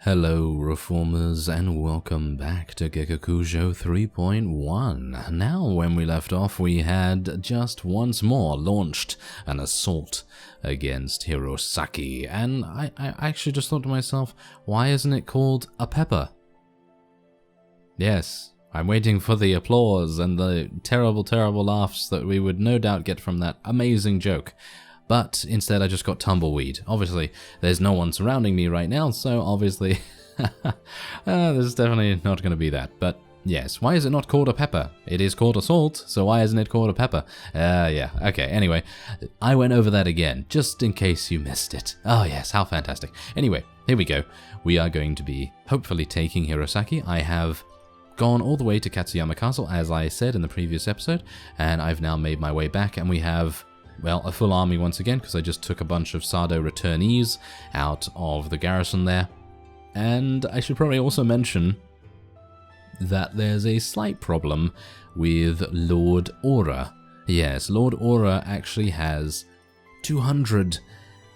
Hello Reformers and welcome back to Gekokujo 3.1. Now when we left off we had just once more launched an assault against Hiroaki, and I actually just thought to myself, why isn't it called a pepper? Yes, I'm waiting for the applause and the terrible laughs that we would no doubt get from that amazing joke. But instead I just got tumbleweed. Obviously, there's no one surrounding me right now, so obviously there's definitely not going to be that. But yes, why is it not called a pepper? It is called a salt, so why isn't it called a pepper? Yeah, okay, anyway, I went over that again, just in case you missed it. Oh yes, how fantastic. Anyway, here we go. We are going to be hopefully taking Hiroaki. I have gone all the way to Katsuyama Castle, as I said in the previous episode, and I've now made my way back, and we have, well, a full army once again, because I just took a bunch of Sado returnees out of the garrison there. And I should probably also mention that there's a slight problem with Lord Aura. Yes, Lord Aura actually has 200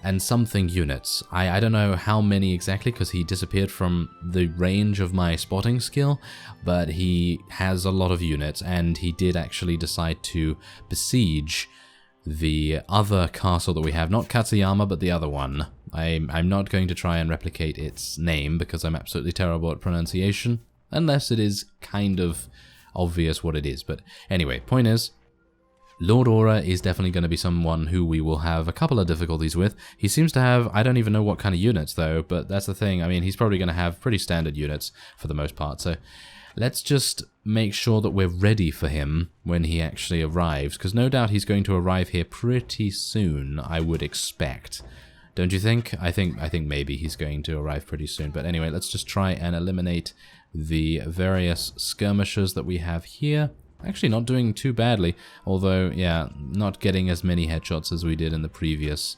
and something units. I don't know how many exactly, because he disappeared from the range of my spotting skill, but he has a lot of units, and he did actually decide to besiege the other castle that we have, not Katsuyama, but the other one. I'm not going to try and replicate its name because I'm absolutely terrible at pronunciation, unless it is kind of obvious what it is. But anyway, point is, Lord Aura is definitely going to be someone who we will have a couple of difficulties with. He seems to have, I don't even know what kind of units though, but that's the thing. I mean, he's probably going to have pretty standard units for the most part, so let's just make sure that we're ready for him when he actually arrives, because no doubt he's going to arrive here pretty soon, I would expect. Don't you think? I think maybe he's going to arrive pretty soon. But anyway, let's just try and eliminate the various skirmishers that we have here. Actually not doing too badly, although, yeah, not getting as many headshots as we did in the previous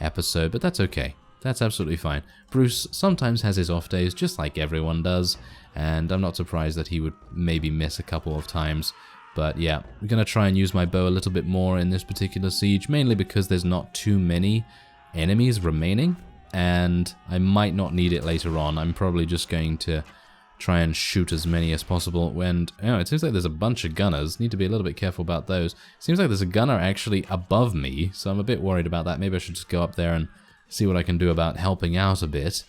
episode, but that's okay. That's absolutely fine. Bruce sometimes has his off days, just like everyone does, and I'm not surprised that he would maybe miss a couple of times. But yeah, I'm going to try and use my bow a little bit more in this particular siege, mainly because there's not too many enemies remaining, and I might not need it later on. I'm probably just going to try and shoot as many as possible. And it seems like there's a bunch of gunners. Need to be a little bit careful about those. Seems like there's a gunner actually above me, so I'm a bit worried about that. Maybe I should just go up there and see what I can do about helping out a bit.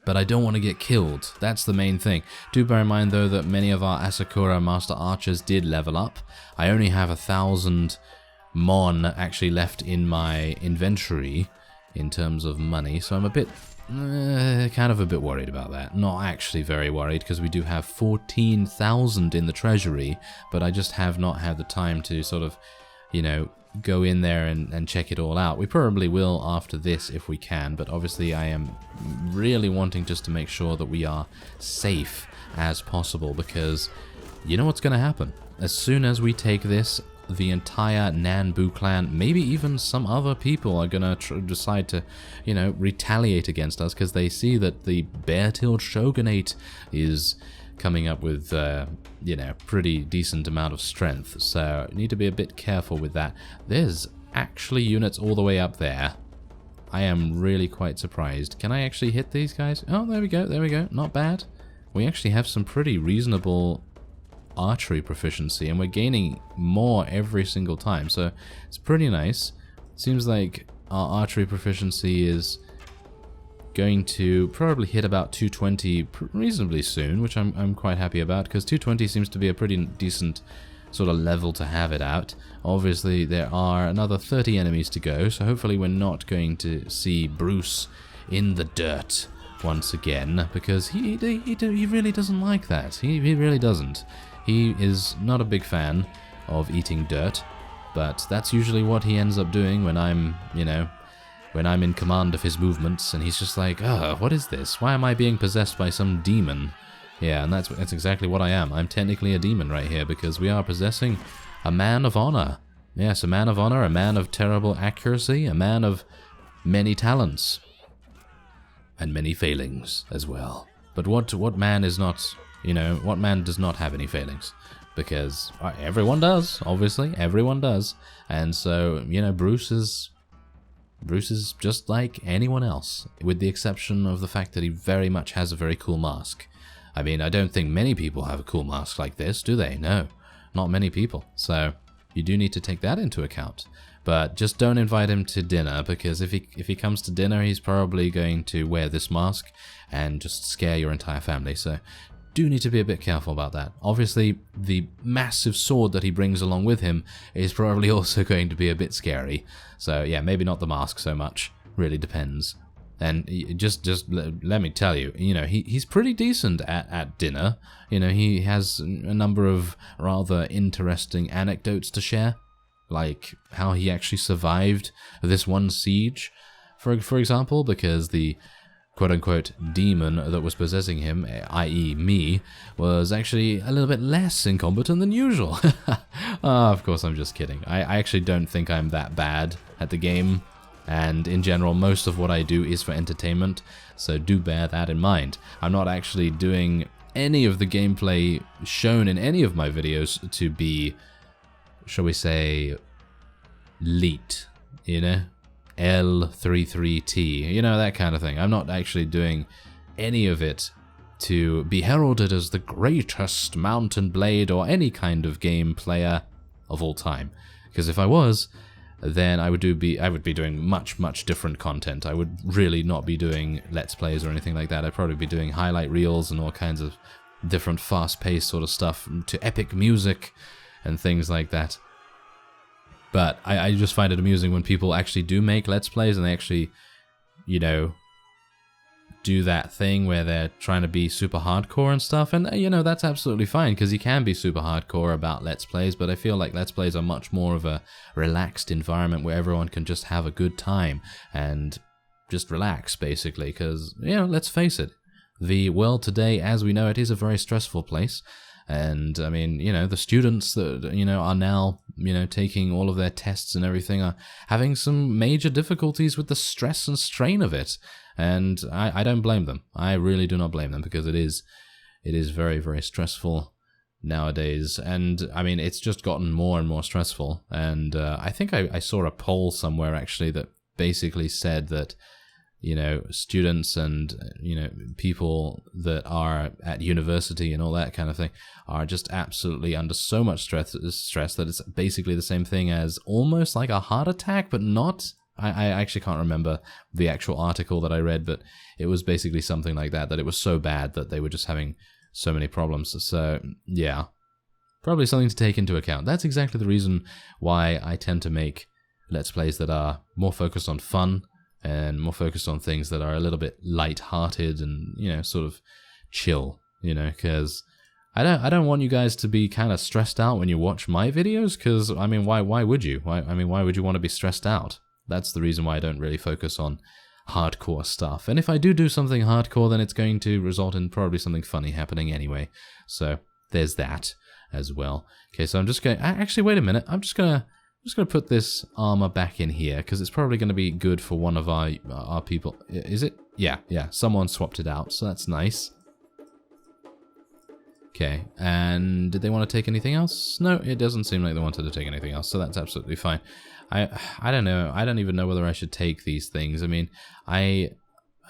But I don't want to get killed. That's the main thing. Do bear in mind though that many of our Asakura Master Archers did level up. I only have 1,000 Mon actually left in my inventory in terms of money, so I'm a bit, kind of a bit worried about that. Not actually very worried, because we do have 14,000 in the treasury, but I just have not had the time to sort of, you know, go in there and check it all out. We probably will after this if we can, but obviously I am really wanting just to make sure that we are safe as possible, because you know what's going to happen. As soon as we take this, the entire Nanbu clan, maybe even some other people, are going to decide to, you know, retaliate against us, because they see that the Beartilde shogunate is coming up with, you know, pretty decent amount of strength, so you need to be a bit careful with that. There's actually units all the way up there. I am really quite surprised. Can I actually hit these guys? Oh, there we go, not bad. We actually have some pretty reasonable archery proficiency, and we're gaining more every single time, so it's pretty nice. Seems like our archery proficiency is going to probably hit about 220 reasonably soon, which I'm quite happy about, because 220 seems to be a pretty decent sort of level to have it at. Obviously there are another 30 enemies to go, so hopefully we're not going to see Bruce in the dirt once again, because he really doesn't like that. He really doesn't. He is not a big fan of eating dirt, but that's usually what he ends up doing when I'm, you know, when I'm in command of his movements, and he's just like, what is this? Why am I being possessed by some demon? Yeah, and that's exactly what I am. I'm technically a demon right here, because we are possessing a man of honor. Yes, a man of honor, a man of terrible accuracy, a man of many talents. And many failings as well. But what man is not... You know, what man does not have any failings? Because everyone does, obviously, everyone does. And so, you know, Bruce is Bruce is just like anyone else, with the exception of the fact that he very much has a very cool mask. I mean, I don't think many people have a cool mask like this, do they? No, not many people. So you do need to take that into account. But just don't invite him to dinner, because if he comes to dinner, he's probably going to wear this mask and just scare your entire family. So do need to be a bit careful about that. Obviously, the massive sword that he brings along with him is probably also going to be a bit scary. So yeah, maybe not the mask so much. Really depends. And just let me tell you, you know, he's pretty decent at dinner. You know, he has a number of rather interesting anecdotes to share, like how he actually survived this one siege, for example, because the quote-unquote demon that was possessing him, i.e. me, was actually a little bit less incompetent than usual. Of course, I'm just kidding. I actually don't think I'm that bad at the game, and in general, most of what I do is for entertainment, so do bear that in mind. I'm not actually doing any of the gameplay shown in any of my videos to be, shall we say, leet, you know? L33T, you know, that kind of thing. I'm not actually doing any of it to be heralded as the greatest Mount and Blade or any kind of game player of all time. Because if I was, then I would be doing much different content. I would really not be doing Let's Plays or anything like that. I'd probably be doing highlight reels and all kinds of different fast-paced sort of stuff to epic music and things like that. But I just find it amusing when people actually do make Let's Plays and they actually, you know, do that thing where they're trying to be super hardcore and stuff. And, you know, that's absolutely fine, because you can be super hardcore about Let's Plays, but I feel like Let's Plays are much more of a relaxed environment where everyone can just have a good time and just relax, basically. Because, you know, let's face it, the world today, as we know it, is a very stressful place. And, I mean, you know, the students that, you know, are now, you know, taking all of their tests and everything are having some major difficulties with the stress and strain of it. And I don't blame them. I really do not blame them, because it is very, very stressful nowadays. And, I mean, it's just gotten more and more stressful. And I think I saw a poll somewhere, actually, that basically said that, you know, students and, you know, people that are at university and all that kind of thing are just absolutely under so much stress that it's basically the same thing as almost like a heart attack, but not. I actually can't remember the actual article that I read, but it was basically something like that it was so bad that they were just having so many problems. So, yeah, probably something to take into account. That's exactly the reason why I tend to make Let's Plays that are more focused on fun and more focused on things that are a little bit light-hearted and, you know, sort of chill, you know, because I don't want you guys to be kind of stressed out when you watch my videos, because, I mean, why would you? Why would you want to be stressed out? That's the reason why I don't really focus on hardcore stuff. And if I do something hardcore, then it's going to result in probably something funny happening anyway. So there's that as well. Okay, so I'm just going... Actually, wait a minute. I'm just going to put this armor back in here, because it's probably going to be good for one of our people. Is it? Yeah. Someone swapped it out, so that's nice. Okay, and did they want to take anything else? No, it doesn't seem like they wanted to take anything else, so that's absolutely fine. I don't know. I don't even know whether I should take these things. I mean, I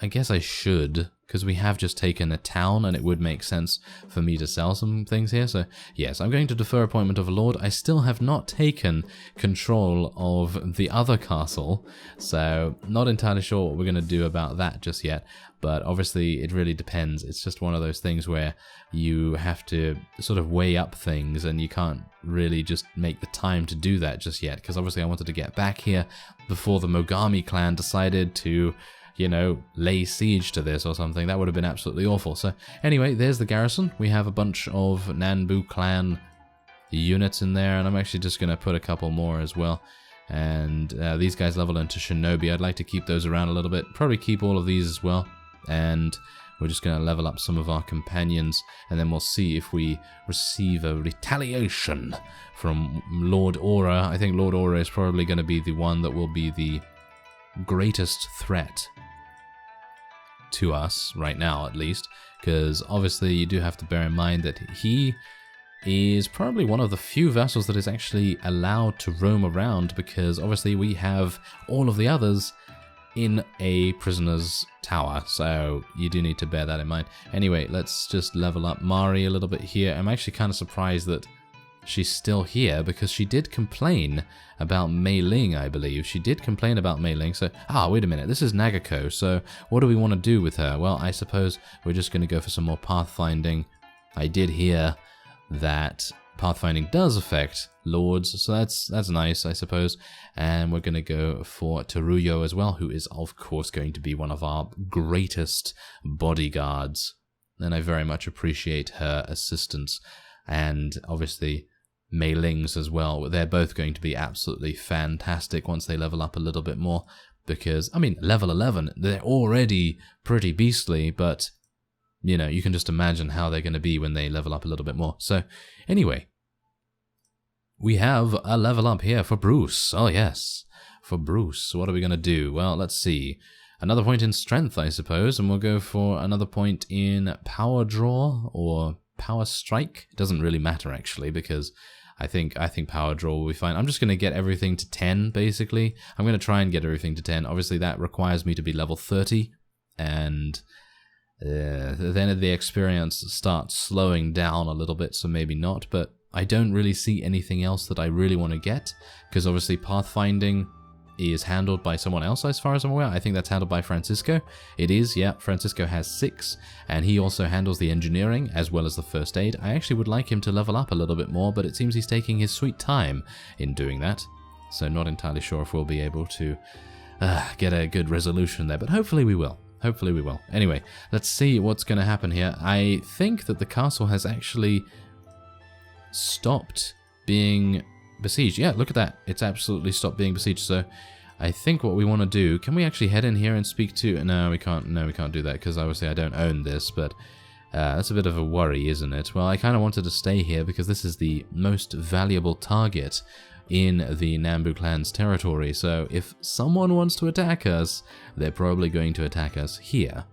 guess I should, because we have just taken a town, and it would make sense for me to sell some things here. So, yes, I'm going to defer appointment of a lord. I still have not taken control of the other castle, so not entirely sure what we're going to do about that just yet. But obviously, it really depends. It's just one of those things where you have to sort of weigh up things, and you can't really just make the time to do that just yet, because obviously I wanted to get back here before the Mogami clan decided to, you know, lay siege to this or something. That would have been absolutely awful. So anyway, there's the garrison. We have a bunch of Nanbu clan units in there, and I'm actually just going to put a couple more as well. And these guys level into Shinobi. I'd like to keep those around a little bit. Probably keep all of these as well. And we're just going to level up some of our companions, and then we'll see if we receive a retaliation from Lord Aura. I think Lord Aura is probably going to be the one that will be the greatest threat to us right now, at least, because obviously you do have to bear in mind that he is probably one of the few vassals that is actually allowed to roam around, because obviously we have all of the others in a prisoner's tower, so you do need to bear that in mind. Anyway, let's just level up Mori a little bit here. I'm actually kind of surprised that she's still here, because she did complain about Mei Ling, I believe. She did complain about Mei Ling, so... wait a minute, this is Nagako, so what do we want to do with her? Well, I suppose we're just going to go for some more pathfinding. I did hear that pathfinding does affect lords, so that's nice, I suppose. And we're going to go for Teruyo as well, who is, of course, going to be one of our greatest bodyguards. And I very much appreciate her assistance. And obviously Mei Ling's as well. They're both going to be absolutely fantastic once they level up a little bit more. Because, I mean, level 11, they're already pretty beastly, but... you know, you can just imagine how they're going to be when they level up a little bit more. So, anyway, we have a level up here for Bruce. Oh, yes, for Bruce. What are we going to do? Well, let's see. Another point in strength, I suppose, and we'll go for another point in power draw or power strike. It doesn't really matter, actually, because I think power draw will be fine. I'm just going to get everything to 10, basically. I'm going to try and get everything to 10. Obviously, that requires me to be level 30, and... then the experience starts slowing down a little bit, so maybe not, but I don't really see anything else that I really want to get, because obviously pathfinding is handled by someone else as far as I'm aware. I think that's handled by Francisco. It is, yeah, Francisco has 6, and he also handles the engineering as well as the first aid. I actually would like him to level up a little bit more, but it seems he's taking his sweet time in doing that, so not entirely sure if we'll be able to get a good resolution there, but hopefully we will. Hopefully we will. Anyway, let's see what's going to happen here. I think that the castle has actually stopped being besieged. Yeah, look at that. It's absolutely stopped being besieged. So I think what we want to do... can we actually head in here and speak to... no, we can't. No, we can't do that, because obviously I don't own this, but that's a bit of a worry, isn't it? Well, I kind of wanted to stay here because this is the most valuable target in the Nambu clan's territory, so if someone wants to attack us, they're probably going to attack us here.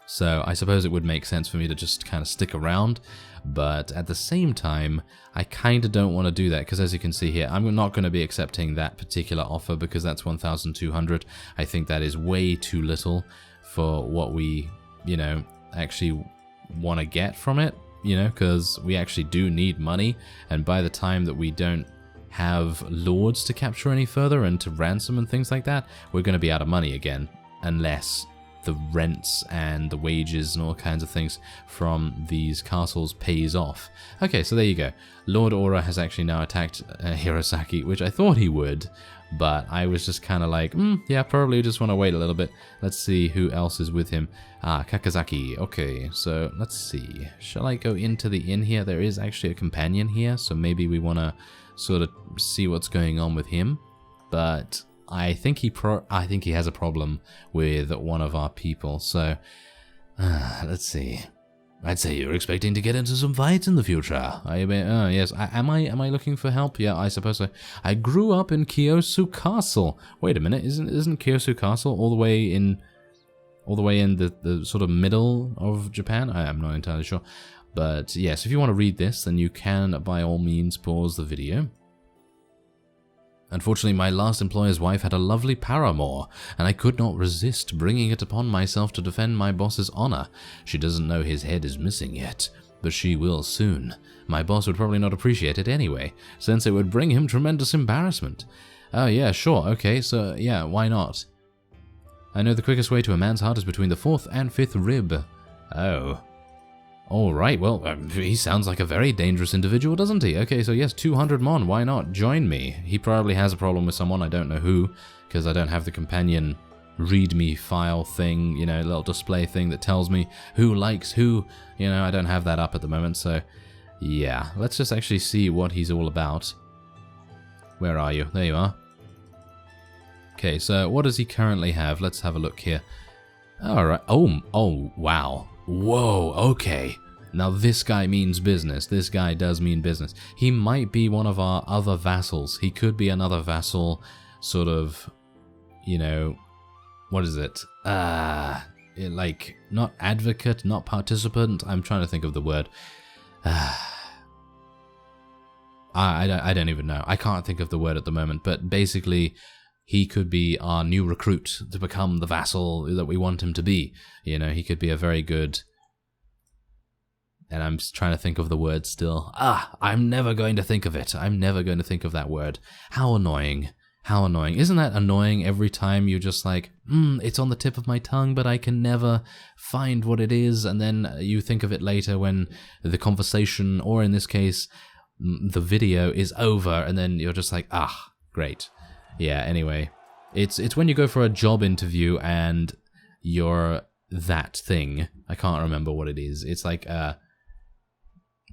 So I suppose it would make sense for me to just kind of stick around, but at the same time, I kind of don't want to do that, because as you can see here, I'm not going to be accepting that particular offer, because that's 1,200. I think that is way too little for what we, you know, actually want to get from it. You know, because we actually do need money, and by the time that we don't have lords to capture any further and to ransom and things like that, we're going to be out of money again, unless the rents and the wages and all kinds of things from these castles pays off. Okay, so there you go. Lord Aura has actually now attacked Hirosaki, which I thought he would, but I was just kind of like, yeah, probably just want to wait a little bit. Let's see who else is with him. Kakazaki. Okay, so let's see. Shall I go into the inn here? There is actually a companion here, so maybe we want to sort of see what's going on with him. But I think he has a problem with one of our people, so let's see. I'd say you're expecting to get into some fights in the future. Yes. Am I looking for help? Yeah, I suppose so. I grew up in Kyosu Castle. Wait a minute, isn't Kyosu Castle all the way in the sort of middle of Japan? I'm not entirely sure. But yes, if you want to read this, then you can by all means pause the video. Unfortunately, my last employer's wife had a lovely paramour, and I could not resist bringing it upon myself to defend my boss's honor. She doesn't know his head is missing yet, but she will soon. My boss would probably not appreciate it anyway, since it would bring him tremendous embarrassment. Oh yeah, sure, okay, so yeah, why not? I know the quickest way to a man's heart is between the 4th and 5th rib. Oh. Alright, well, he sounds like a very dangerous individual, doesn't he? Okay, so yes, 200 mon, why not? Join me. He probably has a problem with someone, I don't know who, because I don't have the companion readme file thing, you know, little display thing that tells me who likes who. You know, I don't have that up at the moment, so yeah. Let's just actually see what he's all about. Where are you? There you are. Okay, so what does he currently have? Let's have a look here. Alright, oh, wow. Whoa, okay. Now this guy means business. This guy does mean business. He might be one of our other vassals. He could be another vassal, sort of, you know, what is it? Like, not advocate, not participant. I'm trying to think of the word. I don't even know. I can't think of the word at the moment, but basically, he could be our new recruit to become the vassal that we want him to be. You know, he could be a very good... And I'm trying to think of the word still. I'm never going to think of it. I'm never going to think of that word. How annoying. How annoying. Isn't that annoying every time you're just like, it's on the tip of my tongue, but I can never find what it is, and then you think of it later when the conversation, or in this case, the video is over, and then you're just like, great. Yeah, anyway. It's when you go for a job interview and you're that thing. I can't remember what it is. It's like a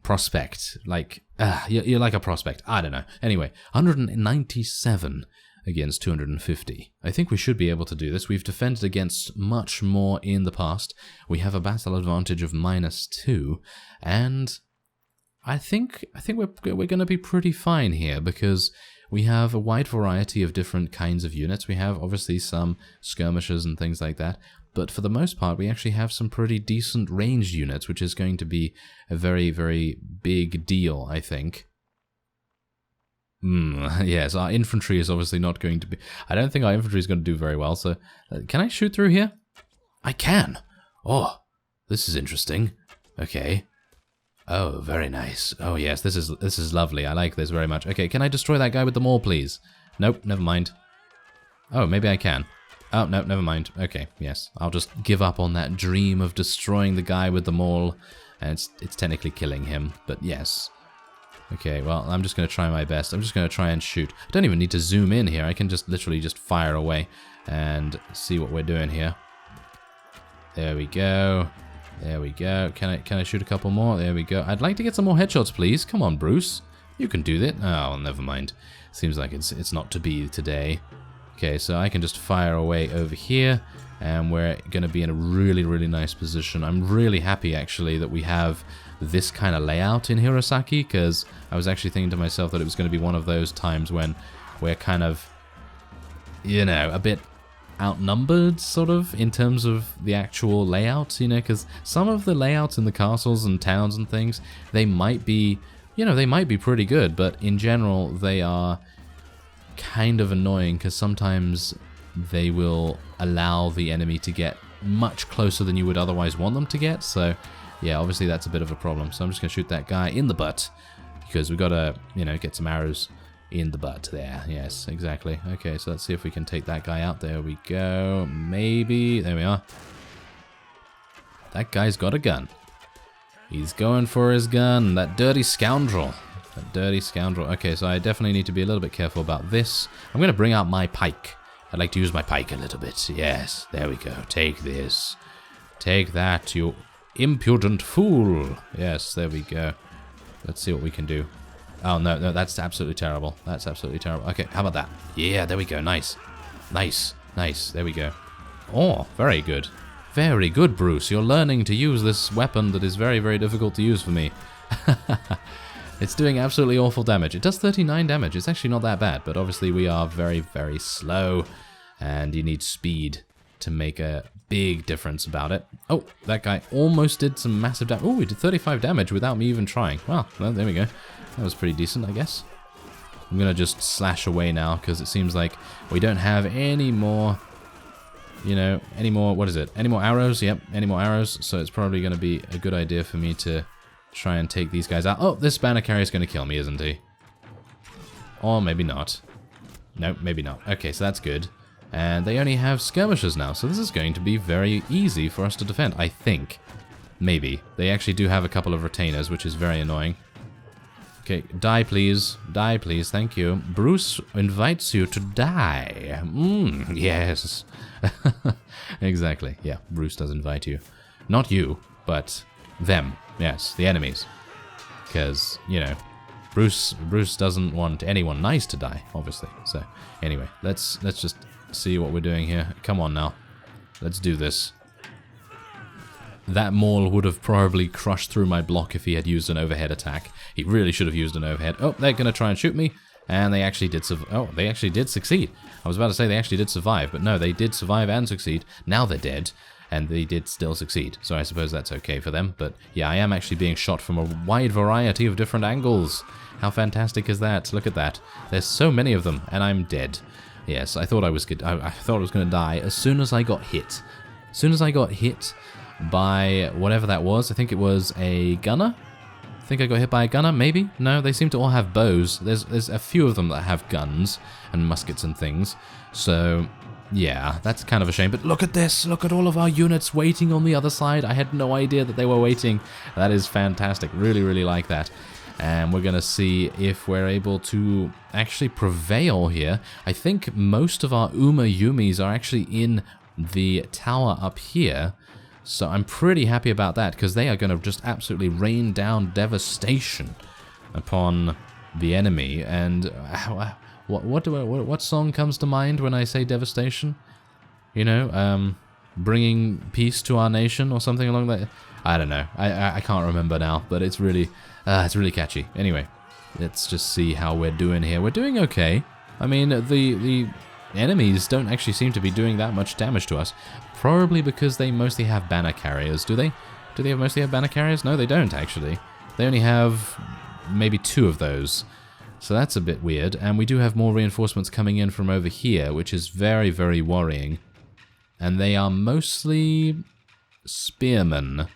prospect. Like, you're like a prospect. I don't know. Anyway, 197 against 250. I think we should be able to do this. We've defended against much more in the past. We have a battle advantage of -2, and I think we're going to be pretty fine here because we have a wide variety of different kinds of units. We have obviously some skirmishers and things like that, but for the most part we actually have some pretty decent ranged units, which is going to be a very, very big deal, I think. Yes, our infantry is obviously not going to be... I don't think our infantry is going to do very well, so... can I shoot through here? I can! Oh, this is interesting. Okay. Oh, very nice. Oh, yes, this is lovely. I like this very much. Okay, can I destroy that guy with the maul, please? Nope, never mind. Oh, maybe I can. Oh, no, never mind. Okay, yes. I'll just give up on that dream of destroying the guy with the maul. And it's technically killing him, but yes. Okay, well, I'm just going to try my best. I'm just going to try and shoot. I don't even need to zoom in here. I can just literally just fire away and see what we're doing here. There we go. There we go. Can I shoot a couple more? There we go. I'd like to get some more headshots, please. Come on, Bruce. You can do that. Oh, never mind. Seems like it's not to be today. Okay, so I can just fire away over here, and we're going to be in a really, really nice position. I'm really happy, actually, that we have this kind of layout in Hirosaki, because I was actually thinking to myself that it was going to be one of those times when we're kind of, you know, a bit outnumbered, sort of, in terms of the actual layout, you know, because some of the layouts in the castles and towns and things, they might be, you know, they might be pretty good, but in general, they are kind of annoying, because sometimes they will allow the enemy to get much closer than you would otherwise want them to get, so yeah, obviously that's a bit of a problem. So I'm just going to shoot that guy in the butt, because we've got to, you know, get some arrows in the butt there. Yes, exactly. Okay, so let's see if we can take that guy out. There we go. Maybe. There we are. That guy's got a gun. He's going for his gun. That dirty scoundrel. That dirty scoundrel. Okay, so I definitely need to be a little bit careful about this. I'm going to bring out my pike. I'd like to use my pike a little bit. Yes, there we go. Take this. Take that, you impudent fool. Yes, there we go. Let's see what we can do. Oh, no, that's absolutely terrible. That's absolutely terrible. Okay, how about that? Yeah, there we go. Nice. Nice. Nice. There we go. Oh, very good. Very good, Bruce. You're learning to use this weapon that is very, very difficult to use for me. It's doing absolutely awful damage. It does 39 damage. It's actually not that bad, but obviously we are very, very slow, and you need speed to make a big difference about it. Oh, that guy almost did some massive damage. Oh, he did 35 damage without me even trying. Well, there we go. That was pretty decent, I guess. I'm going to just slash away now, because it seems like we don't have any more, you know, any more, what is it? Any more arrows? Yep, any more arrows. So it's probably going to be a good idea for me to try and take these guys out. Oh, this banner carrier is going to kill me, isn't he? Or maybe not. Nope, maybe not. Okay, so that's good. And they only have skirmishers now, so this is going to be very easy for us to defend, I think. Maybe. They actually do have a couple of retainers, which is very annoying. Okay, die please. Die please, thank you. Bruce invites you to die. Yes. Exactly, yeah, Bruce does invite you. Not you, but them. Yes, the enemies. Because, you know, Bruce doesn't want anyone nice to die, obviously. So, anyway, let's just see what we're doing here. Come on now. Let's do this. That maul would have probably crushed through my block if he had used an overhead attack. He really should have used an overhead. Oh, they're going to try and shoot me. And they actually did they actually did succeed. I was about to say they actually did survive, but no, they did survive and succeed. Now they're dead. and they did still succeed. So I suppose that's okay for them. But yeah, I am actually being shot from a wide variety of different angles. How fantastic is that? Look at that. There's so many of them, and I'm dead. Yes, I thought I was good. I thought I was going to die as soon as I got hit. As soon as I got hit by whatever that was, I think it was a gunner. I think I got hit by a gunner, maybe? No, they seem to all have bows. There's a few of them that have guns and muskets and things. So, yeah, that's kind of a shame. But look at this. Look at all of our units waiting on the other side. I had no idea that they were waiting. That is fantastic. Really, really like that. And we're going to see if we're able to actually prevail here. I think most of our Uma Yumis are actually in the tower up here. So I'm pretty happy about that, because they are going to just absolutely rain down devastation upon the enemy. And what song comes to mind when I say devastation? You know, bringing peace to our nation or something along that. I don't know. I can't remember now, but it's really catchy. Anyway, let's just see how we're doing here. We're doing okay. I mean, the enemies don't actually seem to be doing that much damage to us. Probably because they mostly have banner carriers. Do they? Do they mostly have banner carriers? No, they don't, actually. They only have maybe 2 of those. So that's a bit weird. And we do have more reinforcements coming in from over here, which is very, very worrying. And they are mostly spearmen.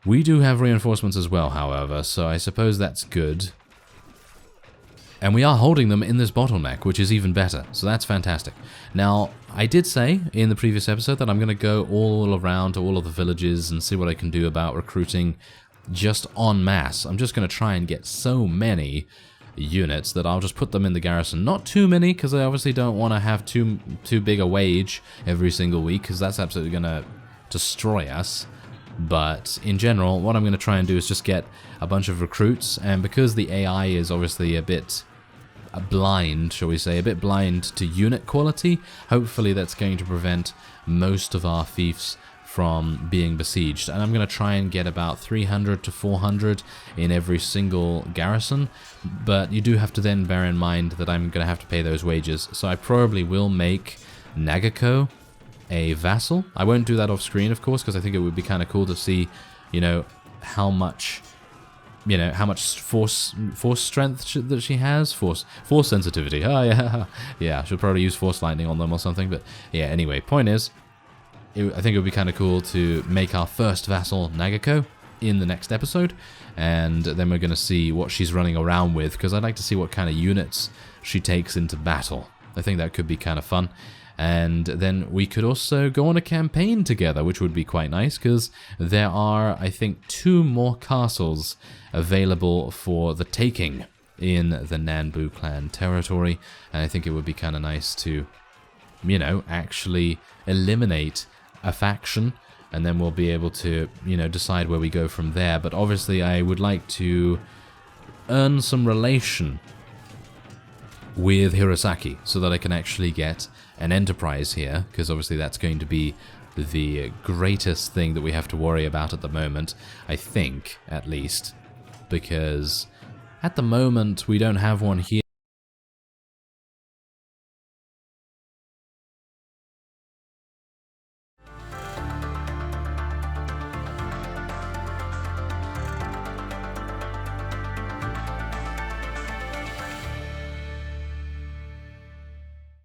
We do have reinforcements as well, however, so I suppose that's good. And we are holding them in this bottleneck, which is even better, so that's fantastic. Now, I did say in the previous episode that I'm going to go all around to all of the villages and see what I can do about recruiting just en masse. I'm just going to try and get so many units that I'll just put them in the garrison. Not too many, because I obviously don't want to have too big a wage every single week, because that's absolutely going to destroy us. But in general, what I'm going to try and do is just get a bunch of recruits, and because the AI is obviously a bit blind, shall we say, a bit blind to unit quality, hopefully that's going to prevent most of our fiefs from being besieged. And I'm going to try and get about 300 to 400 in every single garrison, but you do have to then bear in mind that I'm going to have to pay those wages, so I probably will make Nagako a vassal. I won't do that off screen, of course, because I think it would be kind of cool to see, you know, how much force strength that she has, force sensitivity. Oh yeah, yeah. She'll probably use force lightning on them or something. But yeah, anyway, point is, I think it would be kind of cool to make our first vassal Nagako in the next episode, and then we're going to see what she's running around with, because I'd like to see what kind of units she takes into battle. I think that could be kind of fun. And then we could also go on a campaign together, which would be quite nice, because there are, I think, 2 more castles available for the taking in the Nanbu clan territory, and I think it would be kind of nice to, you know, actually eliminate a faction, and then we'll be able to, you know, decide where we go from there. But obviously I would like to earn some relation with Hirosaki, so that I can actually get an enterprise here, because obviously that's going to be the greatest thing that we have to worry about at the moment, I think, at least, because at the moment we don't have one here.